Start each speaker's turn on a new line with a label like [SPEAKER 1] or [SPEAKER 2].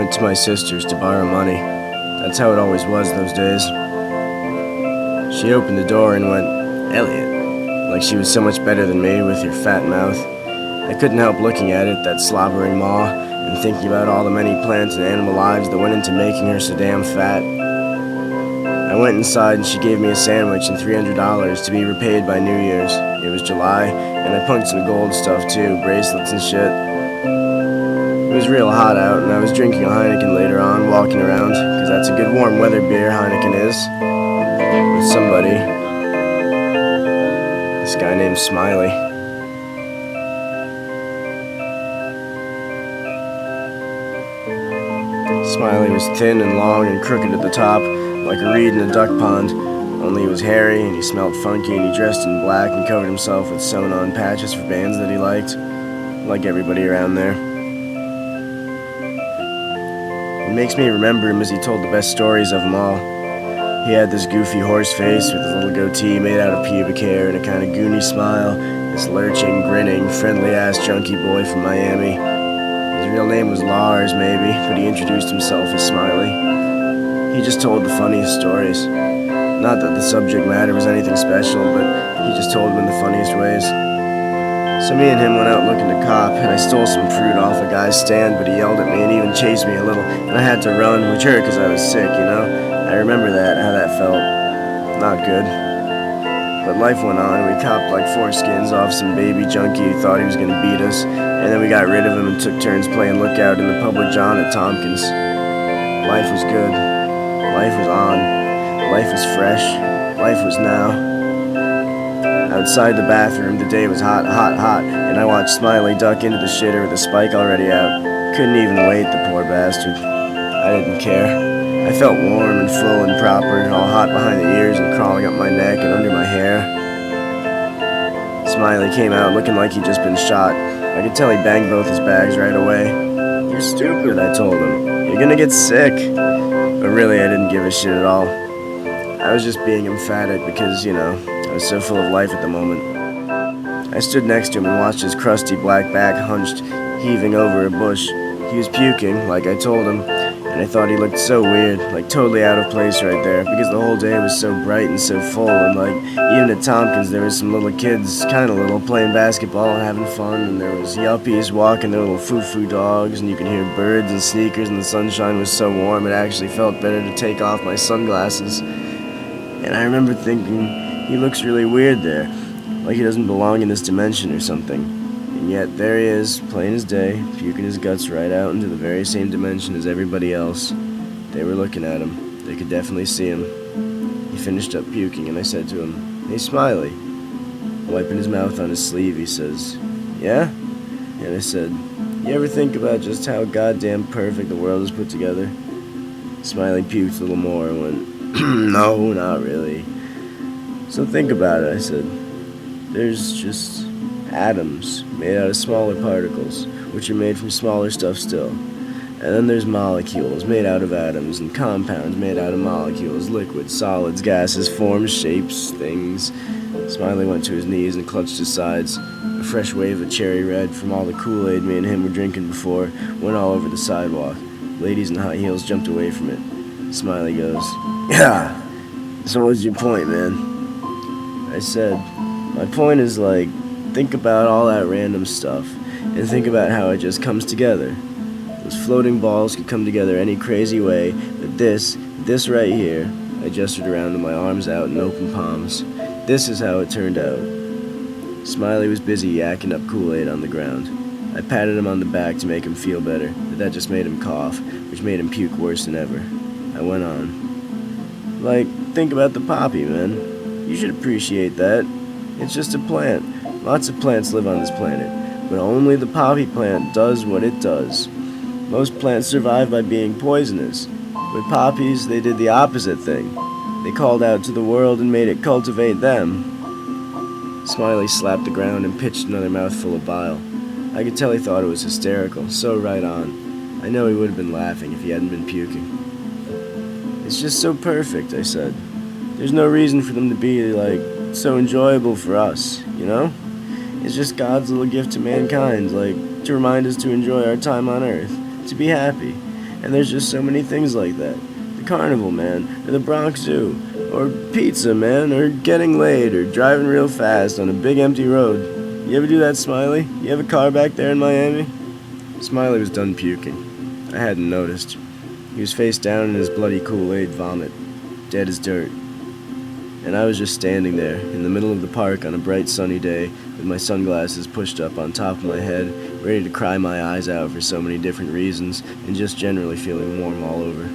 [SPEAKER 1] went to my sister's to borrow money. That's how it always was those days. She opened the door and went, "Elliot," like she was so much better than me with your fat mouth. I couldn't help looking at it, that slobbering maw, and thinking about all the many plant and animal lives that went into making her so damn fat. I went inside and she gave me a sandwich and $300 to be repaid by New Year's. It was July, and I punked some gold stuff too, bracelets and shit. It was real hot out, and I was drinking a Heineken later on, walking around, because that's a good warm weather beer, Heineken is, with somebody. This guy named Smiley. Smiley was thin and long and crooked at the top, like a reed in a duck pond, only he was hairy and he smelled funky and he dressed in black and covered himself with sewn-on patches for bands that he liked, like everybody around there. It makes me remember him as he told the best stories of them all. He had this goofy horse face with his little goatee made out of pubic hair and a kind of goony smile, this lurching, grinning, friendly-ass junkie boy from Miami. His real name was Lars, maybe, but he introduced himself as Smiley. He just told the funniest stories. Not that the subject matter was anything special, but he just told them in the funniest ways. So me and him went out looking to cop, and I stole some fruit off a guy's stand, but he yelled at me and even chased me a little, and I had to run, which hurt because I was sick, you know? I remember that, how that felt. Not good. But life went on, and we copped like 4 skins off some baby junkie who thought he was going to beat us, and then we got rid of him and took turns playing lookout in the public john at Tompkins. Life was good. Life was on. Life was fresh. Life was now. Outside the bathroom, the day was hot, hot, hot, and I watched Smiley duck into the shitter with the spike already out. Couldn't even wait, the poor bastard. I didn't care. I felt warm and full and proper, all hot behind the ears and crawling up my neck and under my hair. Smiley came out looking like he'd just been shot. I could tell he banged both his bags right away. "You're stupid," I told him. "You're gonna get sick." But really, I didn't give a shit at all. I was just being emphatic because, you know, I was so full of life at the moment. I stood next to him and watched his crusty black back hunched, heaving over a bush. He was puking, like I told him, and I thought he looked so weird, like totally out of place right there, because the whole day was so bright and so full, and like, even at Tompkins there was some little kids, kinda little, playing basketball and having fun, and there was yuppies walking their little foo-foo dogs, and you could hear birds and sneakers, and the sunshine was so warm it actually felt better to take off my sunglasses. And I remember thinking, he looks really weird there, like he doesn't belong in this dimension or something. And yet there he is, plain as day, puking his guts right out into the very same dimension as everybody else. They were looking at him. They could definitely see him. He finished up puking, and I said to him, "Hey, Smiley." Wiping his mouth on his sleeve, he says, "Yeah?" And I said, "You ever think about just how goddamn perfect the world is put together?" Smiley puked a little more and went, "No, not really." "So think about it," I said. "There's just atoms made out of smaller particles, which are made from smaller stuff still. And then there's molecules made out of atoms, and compounds made out of molecules, liquids, solids, gases, forms, shapes, things." Smiley went to his knees and clutched his sides. A fresh wave of cherry red from all the Kool-Aid me and him were drinking before went all over the sidewalk. Ladies in high heels jumped away from it. Smiley goes, "Yeah, so what's your point, man?" I said, "My point is, like, think about all that random stuff, and think about how it just comes together. Those floating balls could come together any crazy way, but this right here," I gestured around with my arms out in open palms, "this is how it turned out." Smiley was busy yakking up Kool-Aid on the ground. I patted him on the back to make him feel better, but that just made him cough, which made him puke worse than ever. I went on. "Like, think about the poppy, man. You should appreciate that. It's just a plant. Lots of plants live on this planet, but only the poppy plant does what it does. Most plants survive by being poisonous. With poppies, they did the opposite thing. They called out to the world and made it cultivate them." Smiley slapped the ground and pitched another mouthful of bile. I could tell he thought it was hysterical, so right on. I know he would have been laughing if he hadn't been puking. "It's just so perfect," I said. "There's no reason for them to be, like, so enjoyable for us, you know? It's just God's little gift to mankind, like, to remind us to enjoy our time on Earth, to be happy. And there's just so many things like that. The carnival, man, or the Bronx Zoo, or pizza, man, or getting laid, or driving real fast on a big empty road. You ever do that, Smiley? You have a car back there in Miami? Smiley was done puking. I hadn't noticed. He was face down in his bloody Kool-Aid vomit, dead as dirt. And I was just standing there, in the middle of the park on a bright sunny day, with my sunglasses pushed up on top of my head, ready to cry my eyes out for so many different reasons, and just generally feeling warm all over.